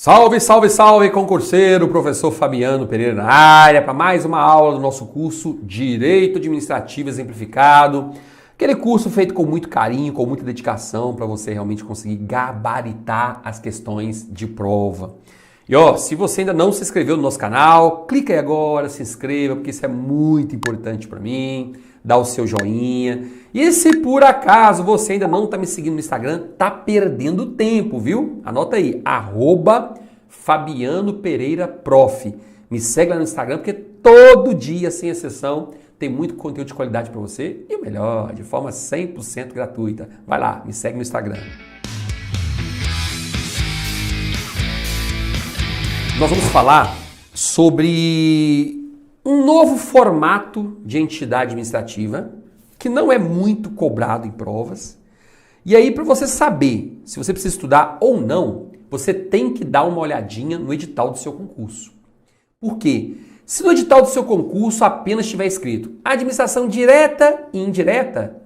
Salve, salve, salve, concurseiro, professor Fabiano Pereira na área para mais uma aula do nosso curso Direito Administrativo Exemplificado. Aquele curso feito com muito carinho, com muita dedicação para você realmente conseguir gabaritar as questões de prova. E ó, se você ainda não se inscreveu no nosso canal, clica aí agora, se inscreva, porque isso é muito importante para mim. Dá o seu joinha. E se por acaso você ainda não está me seguindo no Instagram, tá perdendo tempo, viu? Anota aí, @Fabiano Pereira Prof. Me segue lá no Instagram, porque todo dia, sem exceção, tem muito conteúdo de qualidade para você. E o melhor, de forma 100% gratuita. Vai lá, me segue no Instagram. Nós vamos falar sobre um novo formato de entidade administrativa que não é muito cobrado em provas. E aí, para você saber se você precisa estudar ou não, você tem que dar uma olhadinha no edital do seu concurso. Por quê? Se no edital do seu concurso apenas estiver escrito administração direta e indireta,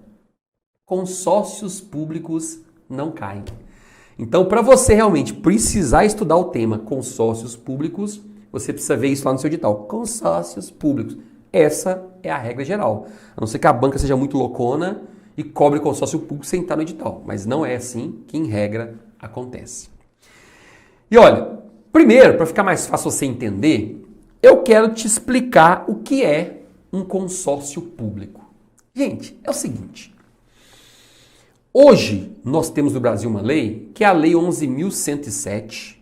consórcios públicos não caem. Então, para você realmente precisar estudar o tema consórcios públicos, você precisa ver isso lá no seu edital. Consórcios públicos. Essa é a regra geral. A não ser que a banca seja muito loucona e cobre consórcio público sem estar no edital. Mas não é assim que, em regra, acontece. E olha, primeiro, para ficar mais fácil você entender, eu quero te explicar o que é um consórcio público. Gente, é o seguinte. Hoje, nós temos no Brasil uma lei, que é a Lei 11.107,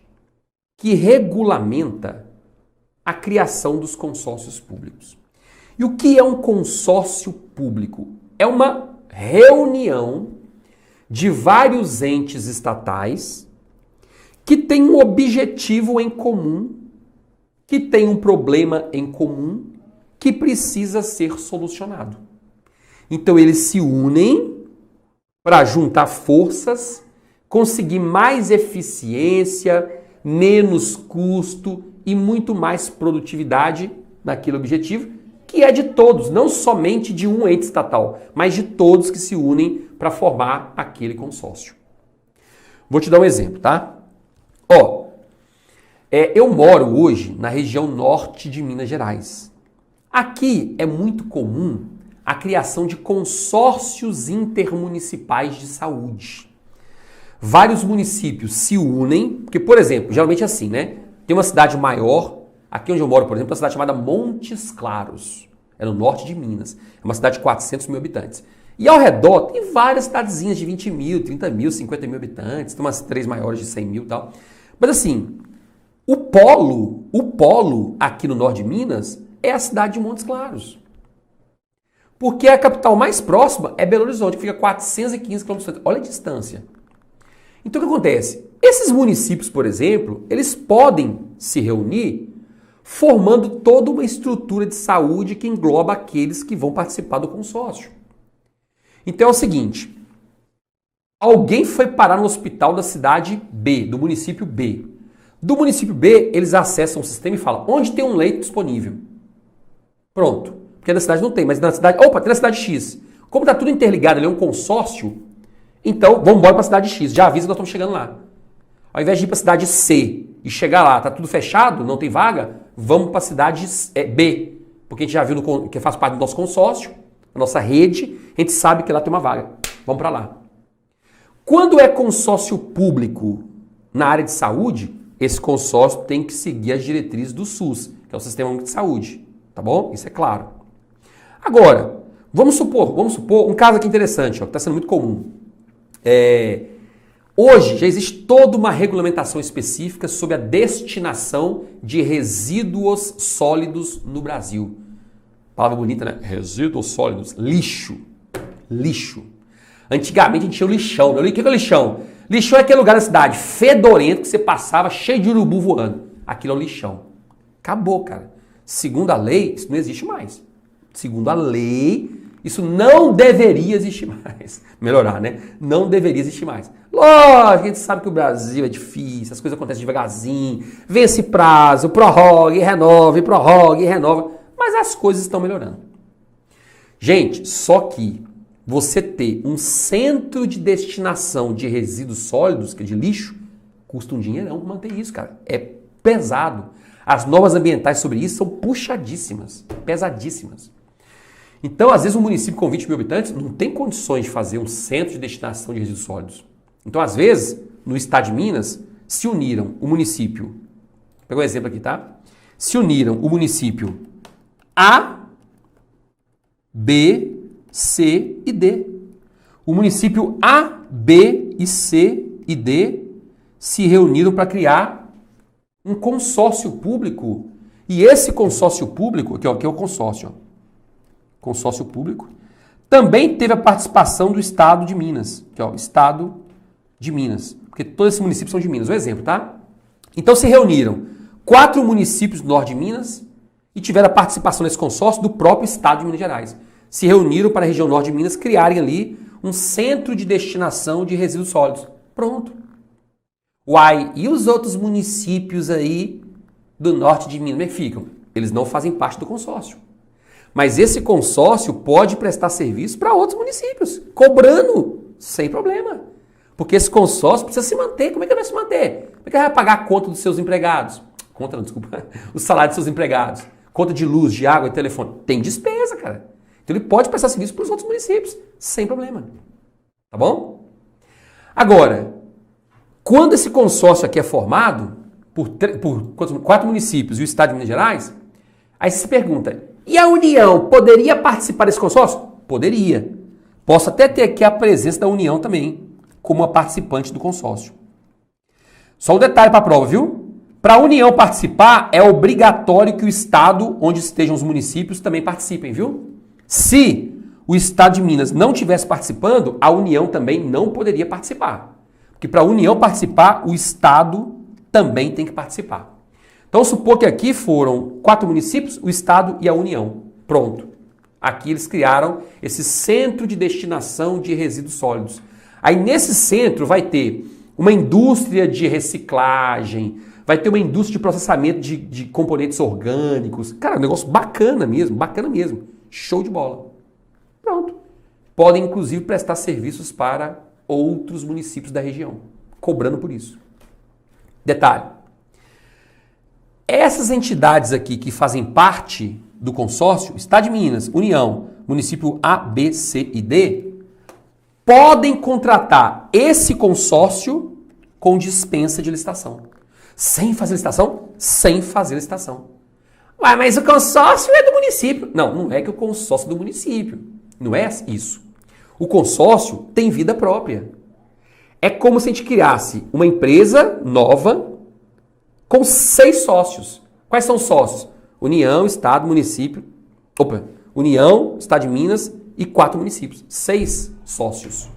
que regulamenta a criação dos consórcios públicos. E o que é um consórcio público? É uma reunião de vários entes estatais que têm um objetivo em comum, que tem um problema em comum, que precisa ser solucionado. Então eles se unem para juntar forças, conseguir mais eficiência, menos custo e muito mais produtividade naquele objetivo, que é de todos, não somente de um ente estatal, mas de todos que se unem para formar aquele consórcio. Vou te dar um exemplo, tá? Eu moro hoje na região norte de Minas Gerais. Aqui é muito comum a criação de consórcios intermunicipais de saúde. Vários municípios se unem, porque, por exemplo, geralmente é assim, né? Tem uma cidade maior, aqui onde eu moro, por exemplo, uma cidade chamada Montes Claros, é no norte de Minas. É uma cidade de 400 mil habitantes. E ao redor tem várias cidadezinhas de 20 mil, 30 mil, 50 mil habitantes, tem umas 3 maiores de 100 mil e tal. Mas assim, o polo aqui no norte de Minas é a cidade de Montes Claros. Porque a capital mais próxima é Belo Horizonte, que fica 415 km. Olha a distância. Então o que acontece? Esses municípios, por exemplo, eles podem se reunir formando toda uma estrutura de saúde que engloba aqueles que vão participar do consórcio. Então é o seguinte, alguém foi parar no hospital da cidade B, do município B. Do município B, eles acessam o sistema e falam, onde tem um leito disponível? Pronto. Porque na cidade não tem, mas na cidade... Opa, tem na cidade X. Como está tudo interligado, ali é um consórcio, então vamos embora para a cidade X. Já avisa que nós estamos chegando lá. Ao invés de ir para a cidade C e chegar lá, está tudo fechado, não tem vaga, vamos para a cidade B. Porque a gente já viu que faz parte do nosso consórcio, da nossa rede, a gente sabe que lá tem uma vaga. Vamos para lá. Quando é consórcio público na área de saúde, esse consórcio tem que seguir as diretrizes do SUS, que é o Sistema Único de Saúde. Tá bom? Isso é claro. Agora, vamos supor um caso aqui interessante, ó, que está sendo muito comum. Hoje já existe toda uma regulamentação específica sobre a destinação de resíduos sólidos no Brasil. Palavra bonita, né? Resíduos sólidos. Lixo. Lixo. Antigamente a gente tinha o lixão. Né? O que é o lixão? Lixão é aquele lugar da cidade fedorento que você passava cheio de urubu voando. Aquilo é o lixão. Acabou, cara. Segundo a lei, isso não existe mais. Segundo a lei, isso não deveria existir mais. Melhorar, né? Não deveria existir mais. Lógico, a gente sabe que o Brasil é difícil, as coisas acontecem devagarzinho, vence prazo, prorroga e renova. Mas as coisas estão melhorando. Gente, só que você ter um centro de destinação de resíduos sólidos, que é de lixo, Custa um dinheirão manter isso, cara. É pesado. As normas ambientais sobre isso são puxadíssimas, pesadíssimas. Então, às vezes, um município com 20 mil habitantes não tem condições de fazer um centro de destinação de resíduos sólidos. Então, às vezes, no estado de Minas, se uniram o município, vou pegar um exemplo aqui, tá? Se uniram o município A, B, C e D. O município A, B e C e D se reuniram para criar um consórcio público. E esse consórcio público, aqui é o consórcio, ó. Consórcio público, também teve a participação do Estado de Minas, que é o Estado de Minas, porque todos esses municípios são de Minas, um exemplo, tá? Então se reuniram 4 municípios do norte de Minas e tiveram a participação nesse consórcio do próprio Estado de Minas Gerais. Se reuniram para a região norte de Minas criarem ali um centro de destinação de resíduos sólidos. Pronto. Uai, e os outros municípios aí do norte de Minas, como é que ficam? Eles não fazem parte do consórcio. Mas esse consórcio pode prestar serviço para outros municípios, cobrando, sem problema. Porque esse consórcio precisa se manter. Como é que ele vai se manter? Como é que ele vai pagar a conta dos seus empregados? Conta não, desculpa. O salário dos seus empregados. Conta de luz, de água e telefone. Tem despesa, cara. Então ele pode prestar serviço para os outros municípios, sem problema. Tá bom? Agora, quando esse consórcio aqui é formado por 4 municípios e o Estado de Minas Gerais, aí você se pergunta, e a União poderia participar desse consórcio? Poderia. Posso até ter aqui a presença da União também, como uma participante do consórcio. Só um detalhe para a prova, viu? Para a União participar, é obrigatório que o Estado, onde estejam os municípios, também participem, viu? Se o Estado de Minas não estivesse participando, a União também não poderia participar. Porque para a União participar, o Estado também tem que participar. Então, supor que aqui foram 4 municípios, o Estado e a União. Pronto. Aqui eles criaram esse centro de destinação de resíduos sólidos. Aí nesse centro vai ter uma indústria de reciclagem, vai ter uma indústria de processamento de componentes orgânicos. Cara, um negócio bacana mesmo, show de bola. Pronto. Podem, inclusive, prestar serviços para outros municípios da região, cobrando por isso. Detalhe. Essas entidades aqui que fazem parte do consórcio, Estado de Minas, União, município A, B, C e D, podem contratar esse consórcio com dispensa de licitação. Sem fazer licitação? Sem fazer licitação. Ué, mas o consórcio é do município. Não, não é que o consórcio é do município. Não é isso. O consórcio tem vida própria. É como se a gente criasse uma empresa nova com 6 sócios. Quais são os sócios? União, Estado, município. União, Estado de Minas e 4 municípios. 6 sócios.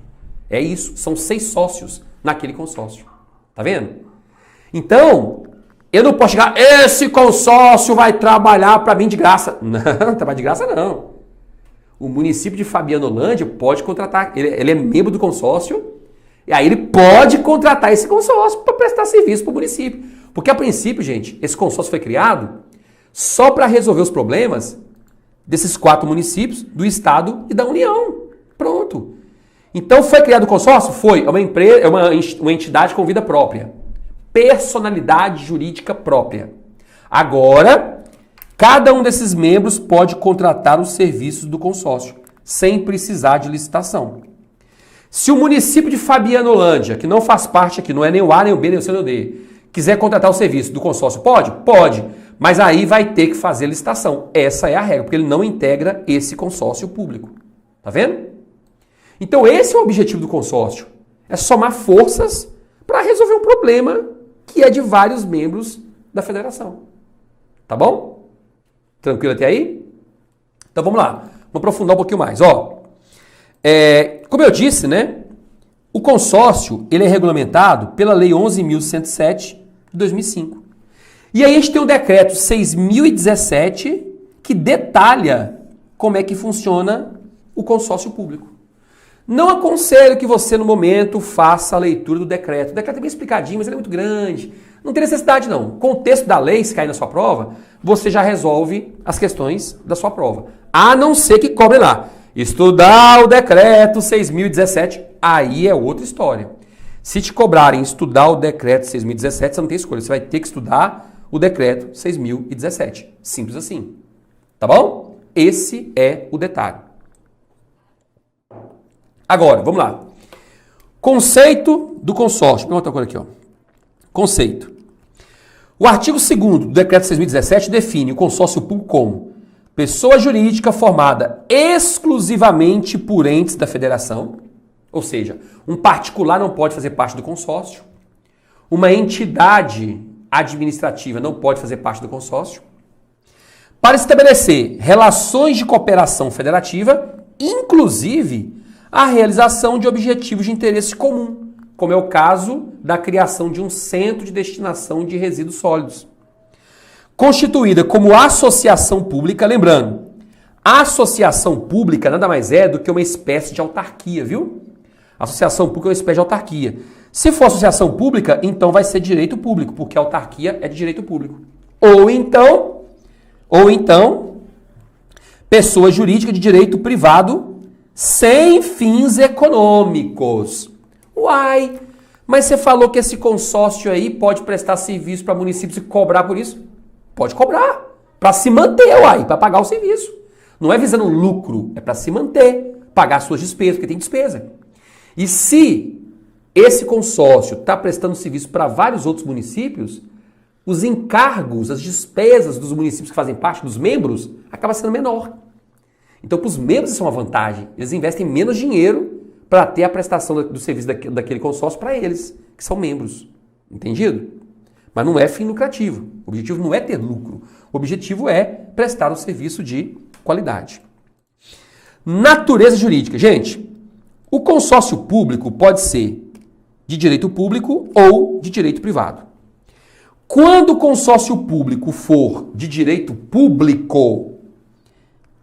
É isso, são 6 sócios naquele consórcio. Tá vendo? Então, eu não posso chegar, esse consórcio vai trabalhar para mim de graça. Não, trabalhar de graça não. O município de Fabianolândia pode contratar, ele é membro do consórcio, e aí ele pode contratar esse consórcio para prestar serviço para o município. Porque a princípio, gente, esse consórcio foi criado só para resolver os problemas desses 4 municípios, do Estado e da União. Pronto. Então foi criado o consórcio? Foi. É uma empresa, é uma entidade com vida própria. Personalidade jurídica própria. Agora, cada um desses membros pode contratar os serviços do consórcio, sem precisar de licitação. Se o município de Fabianolândia, que não faz parte aqui, não é nem o A, nem o B, nem o C, nem o D, quiser contratar o serviço do consórcio, pode? Pode. Mas aí vai ter que fazer licitação. Essa é a regra, porque ele não integra esse consórcio público. Tá vendo? Então esse é o objetivo do consórcio. É somar forças para resolver um problema que é de vários membros da federação. Tá bom? Tranquilo até aí? Então vamos lá. Vamos aprofundar um pouquinho mais. Como eu disse, né? O consórcio ele é regulamentado pela Lei 11.107 de 2005. E aí a gente tem o decreto 6.017 que detalha como é que funciona o consórcio público. Não aconselho que você, no momento, faça a leitura do decreto. O decreto é bem explicadinho, mas ele é muito grande. Não tem necessidade, não. Com o texto da lei, se cair na sua prova, você já resolve as questões da sua prova. A não ser que cobre lá. Estudar o decreto 6.017, aí é outra história. Se te cobrarem estudar o decreto 6.017, você não tem escolha. Você vai ter que estudar o decreto 6.017. Simples assim. Tá bom? Esse é o detalhe. Agora, vamos lá. Conceito do consórcio. Vou botar outra coisa aqui, ó. Conceito. O artigo 2º do decreto 6.017 define o consórcio público como pessoa jurídica formada exclusivamente por entes da federação, ou seja, um particular não pode fazer parte do consórcio, uma entidade administrativa não pode fazer parte do consórcio, para estabelecer relações de cooperação federativa, inclusive a realização de objetivos de interesse comum, como é o caso da criação de um centro de destinação de resíduos sólidos. Constituída como associação pública, lembrando, a associação pública nada mais é do que uma espécie de autarquia, viu? Associação pública é uma espécie de autarquia. Se for associação pública, então vai ser direito público, porque a autarquia é de direito público. Ou então, pessoa jurídica de direito privado sem fins econômicos. Uai, mas você falou que esse consórcio aí pode prestar serviço para municípios e cobrar por isso? Pode cobrar, para se manter, uai, para pagar o serviço. Não é visando lucro, é para se manter, pagar suas despesas, porque tem despesa. E se esse consórcio está prestando serviço para vários outros municípios, os encargos, as despesas dos municípios que fazem parte, dos membros, acaba sendo menor. Então, para os membros isso é uma vantagem. Eles investem menos dinheiro para ter a prestação do serviço daquele consórcio para eles, que são membros. Entendido? Mas não é fim lucrativo. O objetivo não é ter lucro. O objetivo é prestar um serviço de qualidade. Natureza jurídica. Gente, o consórcio público pode ser de direito público ou de direito privado. Quando o consórcio público for de direito público,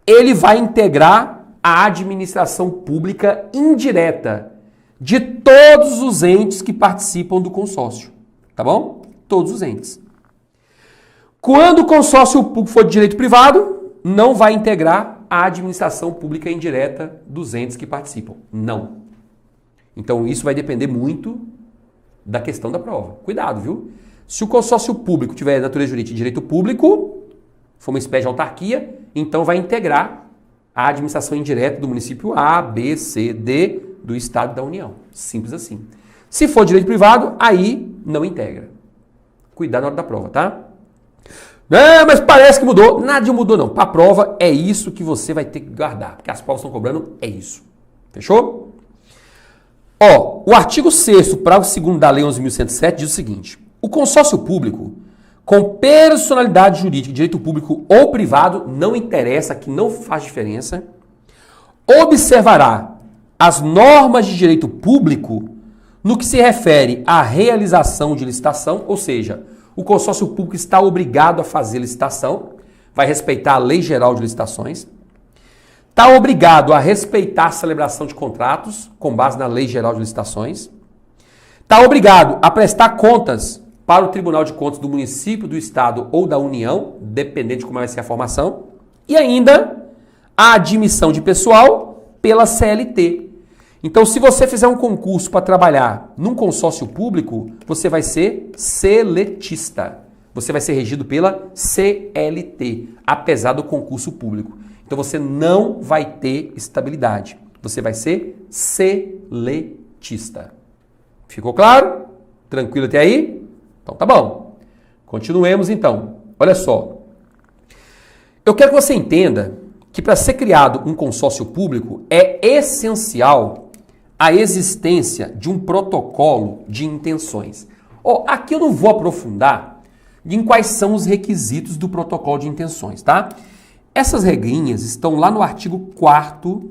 ele vai integrar a administração pública indireta de todos os entes que participam do consórcio. Tá bom? Todos os entes. Quando o consórcio público for de direito privado, não vai integrar a administração pública indireta dos entes que participam. Não. Então isso vai depender muito da questão da prova. Cuidado, viu? Se o consórcio público tiver natureza jurídica de direito público, for uma espécie de autarquia, então vai integrar a administração indireta do município A, B, C, D, do Estado e da União. Simples assim. Se for direito privado, aí não integra. Cuidado na hora da prova, tá? Não, mas parece que mudou. Nada de mudou, não. Para a prova, é isso que você vai ter que guardar. Porque as provas estão cobrando, é isso. Fechou? Ó, o artigo 6º, parágrafo 2º da Lei 11.107 diz o seguinte. O consórcio público, com personalidade jurídica de direito público ou privado, não interessa, que não faz diferença, observará as normas de direito público no que se refere à realização de licitação, ou seja, o consórcio público está obrigado a fazer licitação, vai respeitar a Lei Geral de Licitações, está obrigado a respeitar a celebração de contratos, com base na Lei Geral de Licitações, está obrigado a prestar contas para o Tribunal de Contas do município, do Estado ou da União, dependendo de como vai ser a formação, e ainda a admissão de pessoal pela CLT. Então, se você fizer um concurso para trabalhar num consórcio público, você vai ser seletista. Você vai ser regido pela CLT, apesar do concurso público. Então, você não vai ter estabilidade. Você vai ser seletista. Ficou claro? Tranquilo até aí? Então tá bom. Continuemos então. Olha só. Eu quero que você entenda que para ser criado um consórcio público é essencial a existência de um protocolo de intenções. Aqui eu não vou aprofundar em quais são os requisitos do protocolo de intenções, tá? Essas regrinhas estão lá no artigo 4º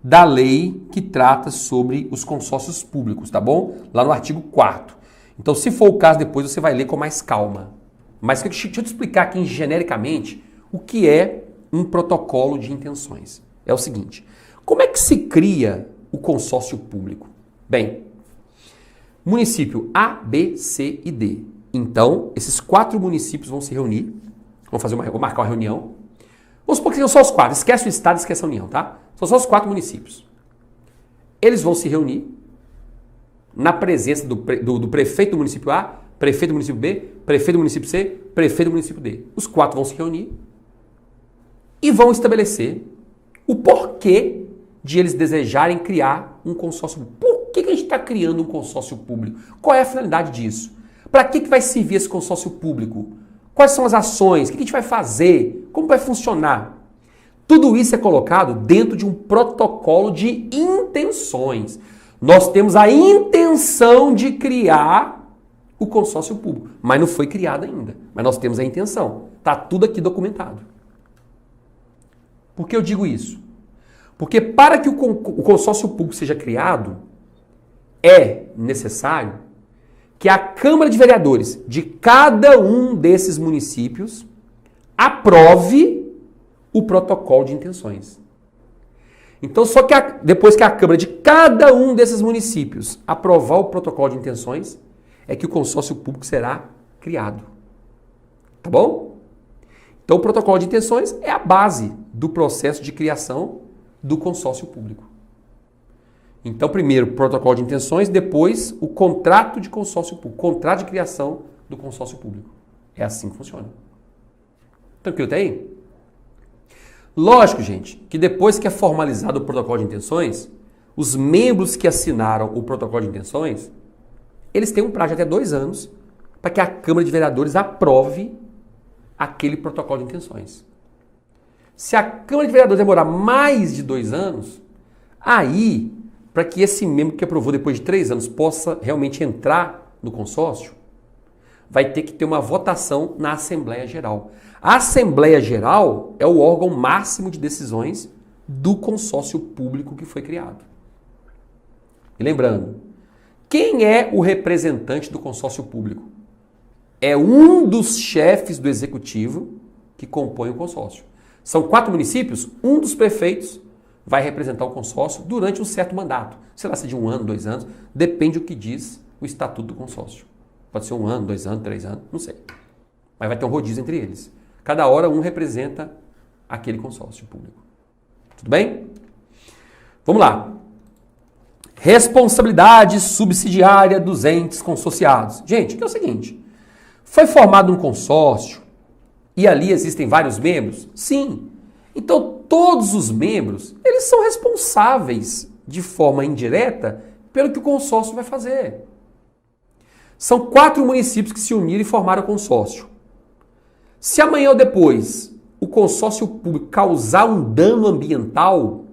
da lei que trata sobre os consórcios públicos, tá bom? Lá no artigo 4º. Então, se for o caso, depois você vai ler com mais calma. Mas deixa eu te explicar aqui genericamente o que é um protocolo de intenções. É o seguinte, como é que se cria o consórcio público? Bem, município A, B, C e D. Então, esses 4 municípios vão se reunir, vão marcar uma reunião. Vamos supor que são só os 4, esquece o Estado, esquece a União, tá? São só os 4 municípios. Eles vão se reunir na presença do prefeito do município A, prefeito do município B, prefeito do município C, prefeito do município D. Os 4 vão se reunir e vão estabelecer o porquê de eles desejarem criar um consórcio público. Por que a gente está criando um consórcio público? Qual é a finalidade disso? Para que vai servir esse consórcio público? Quais são as ações? O que a gente vai fazer? Como vai funcionar? Tudo isso é colocado dentro de um protocolo de intenções. Nós temos a intenção de criar o consórcio público, mas não foi criado ainda. Mas nós temos a intenção. Está tudo aqui documentado. Por que eu digo isso? Porque para que o consórcio público seja criado, é necessário que a Câmara de Vereadores de cada um desses municípios aprove o protocolo de intenções. Então, só que depois que a Câmara de cada um desses municípios aprovar o protocolo de intenções, é que o consórcio público será criado. Tá bom? Então, o protocolo de intenções é a base do processo de criação do consórcio público. Então, primeiro o protocolo de intenções, depois o contrato de consórcio público, contrato de criação do consórcio público. É assim que funciona. Tranquilo até aí? Lógico, gente, que depois que é formalizado o protocolo de intenções, os membros que assinaram o protocolo de intenções, eles têm um prazo de até 2 anos para que a Câmara de Vereadores aprove aquele protocolo de intenções. Se a Câmara de Vereadores demorar mais de 2 anos, aí, para que esse membro que aprovou depois de 3 anos possa realmente entrar no consórcio, vai ter que ter uma votação na Assembleia Geral. A Assembleia Geral é o órgão máximo de decisões do consórcio público que foi criado. E lembrando, quem é o representante do consórcio público? É um dos chefes do executivo que compõe o consórcio. São 4 municípios, um dos prefeitos vai representar o consórcio durante um certo mandato. Sei lá se é de 1 ano, 2 anos, depende do que diz o estatuto do consórcio. Pode ser 1 ano, 2 anos, 3 anos, não sei. Mas vai ter um rodízio entre eles. Cada hora um representa aquele consórcio público. Tudo bem? Vamos lá. Responsabilidade subsidiária dos entes consorciados. Gente, que é o seguinte, foi formado um consórcio e ali existem vários membros? Sim. Então todos os membros, eles são responsáveis de forma indireta pelo que o consórcio vai fazer. São 4 municípios que se uniram e formaram o consórcio. Se amanhã ou depois o consórcio público causar um dano ambiental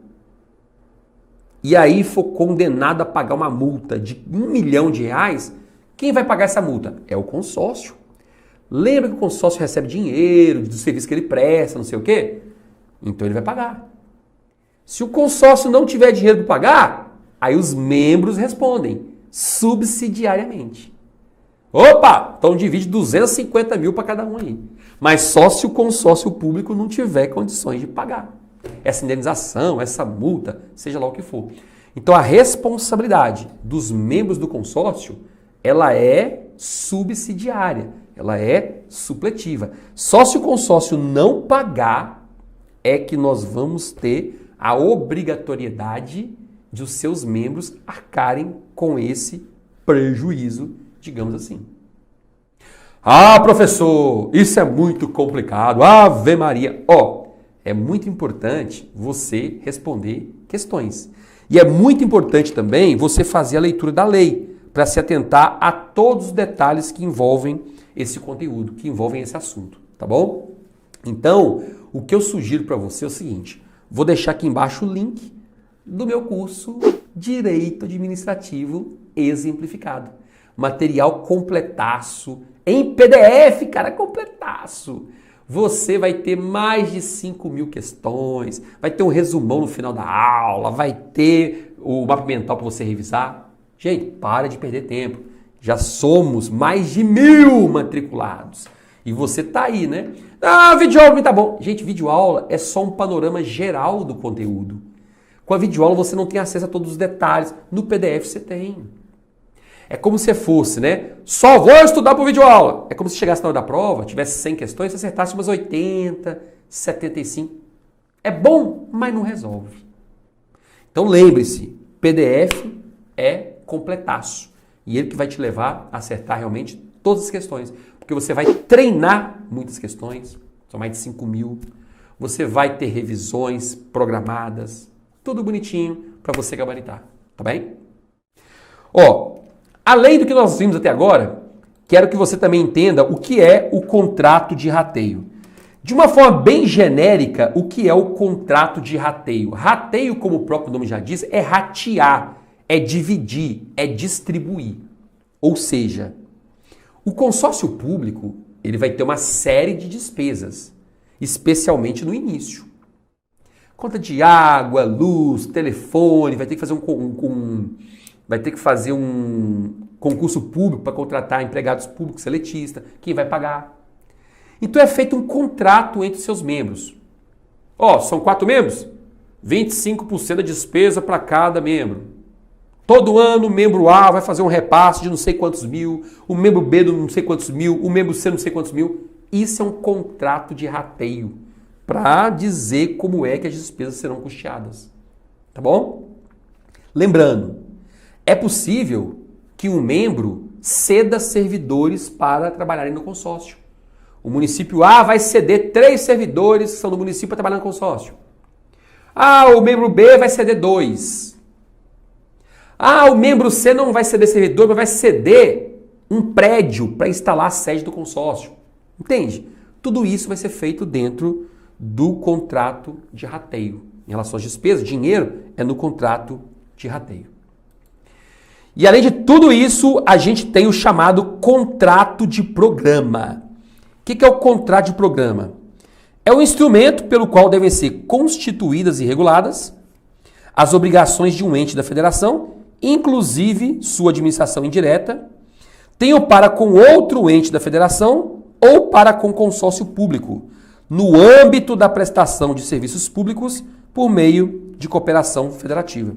e aí for condenado a pagar uma multa de R$1 milhão, quem vai pagar essa multa? É o consórcio. Lembra que o consórcio recebe dinheiro do serviço que ele presta, não sei o quê? Então ele vai pagar. Se o consórcio não tiver dinheiro para pagar, aí os membros respondem subsidiariamente. Opa, então divide 250 mil para cada um aí. Mas só se o consórcio público não tiver condições de pagar. Essa indenização, essa multa, seja lá o que for. Então a responsabilidade dos membros do consórcio, ela é subsidiária, ela é supletiva. Só se o consórcio não pagar é que nós vamos ter a obrigatoriedade de os seus membros arcarem com esse prejuízo, digamos assim. Ah, professor, isso é muito complicado. Ave Maria. É muito importante você responder questões. E é muito importante também você fazer a leitura da lei, para se atentar a todos os detalhes que envolvem esse conteúdo, que envolvem esse assunto, tá bom? Então, o que eu sugiro para você é o seguinte, vou deixar aqui embaixo o link do meu curso Direito Administrativo Exemplificado. Material completaço, em PDF, cara, completaço. Você vai ter mais de 5.000 questões, vai ter um resumão no final da aula, vai ter o mapa mental para você revisar. Gente, para de perder tempo. Já somos mais de 1.000 matriculados. E você tá aí, né? Ah, videoaula tá bom. Gente, videoaula é só um panorama geral do conteúdo. Com a videoaula você não tem acesso a todos os detalhes. No PDF você tem. É como se fosse, né? Só vou estudar por videoaula. É como se chegasse na hora da prova, tivesse 100 questões, você acertasse umas 80, 75. É bom, mas não resolve. Então lembre-se, PDF é completaço. E ele que vai te levar a acertar realmente todas as questões. Porque você vai treinar muitas questões, são mais de 5.000. Você vai ter revisões programadas, tudo bonitinho para você gabaritar, tá bem? Ó, além do que nós vimos até agora, quero que você também entenda o que é o contrato de rateio. De uma forma bem genérica, o que é o contrato de rateio? Rateio, como o próprio nome já diz, é ratear, é dividir, é distribuir. Ou seja, o consórcio público, ele vai ter uma série de despesas, especialmente no início. Conta de água, luz, telefone, vai ter que fazer um concurso público para contratar empregados públicos seletistas. Quem vai pagar? Então é feito um contrato entre seus membros. Ó, são 4 membros? 25% da despesa para cada membro. Todo ano o membro A vai fazer um repasse de não sei quantos mil, o membro B de não sei quantos mil, o membro C não sei quantos mil. Isso é um contrato de rateio para dizer como é que as despesas serão custeadas. Tá bom? Lembrando, é possível que um membro ceda servidores para trabalharem no consórcio. O município A vai ceder 3 servidores que são do município para trabalhar no consórcio. Ah, o membro B vai ceder 2. Ah, o membro C não vai ceder servidor, mas vai ceder um prédio para instalar a sede do consórcio. Entende? Tudo isso vai ser feito dentro do contrato de rateio. Em relação às despesas, dinheiro é no contrato de rateio. E além de tudo isso, a gente tem o chamado contrato de programa. O que é o contrato de programa? É o instrumento pelo qual devem ser constituídas e reguladas as obrigações de um ente da federação, inclusive sua administração indireta, tenha para com outro ente da federação ou para com consórcio público, no âmbito da prestação de serviços públicos por meio de cooperação federativa.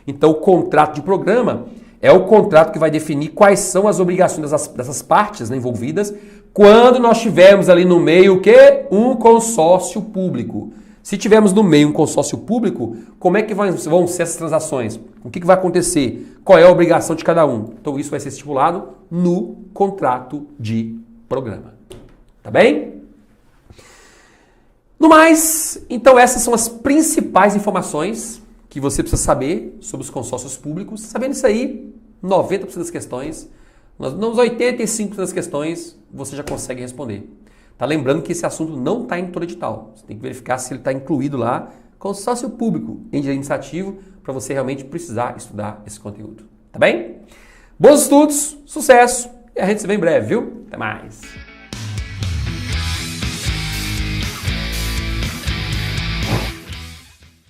Então, o contrato de programa é o contrato que vai definir quais são as obrigações dessas partes, né, envolvidas, quando nós tivermos ali no meio o quê? Um consórcio público. Se tivermos no meio um consórcio público, como é que vão ser essas transações? O que vai acontecer? Qual é a obrigação de cada um? Então isso vai ser estipulado no contrato de programa. Tá bem? No mais, então essas são as principais informações que você precisa saber sobre os consórcios públicos. Sabendo isso aí, 90% das questões, nos 85% das questões, você já consegue responder. Tá lembrando que esse assunto não está em todo edital. Você tem que verificar se ele está incluído lá, consórcio público em direito administrativo, para você realmente precisar estudar esse conteúdo. Tá bem? Bons estudos, sucesso, e a gente se vê em breve, viu? Até mais!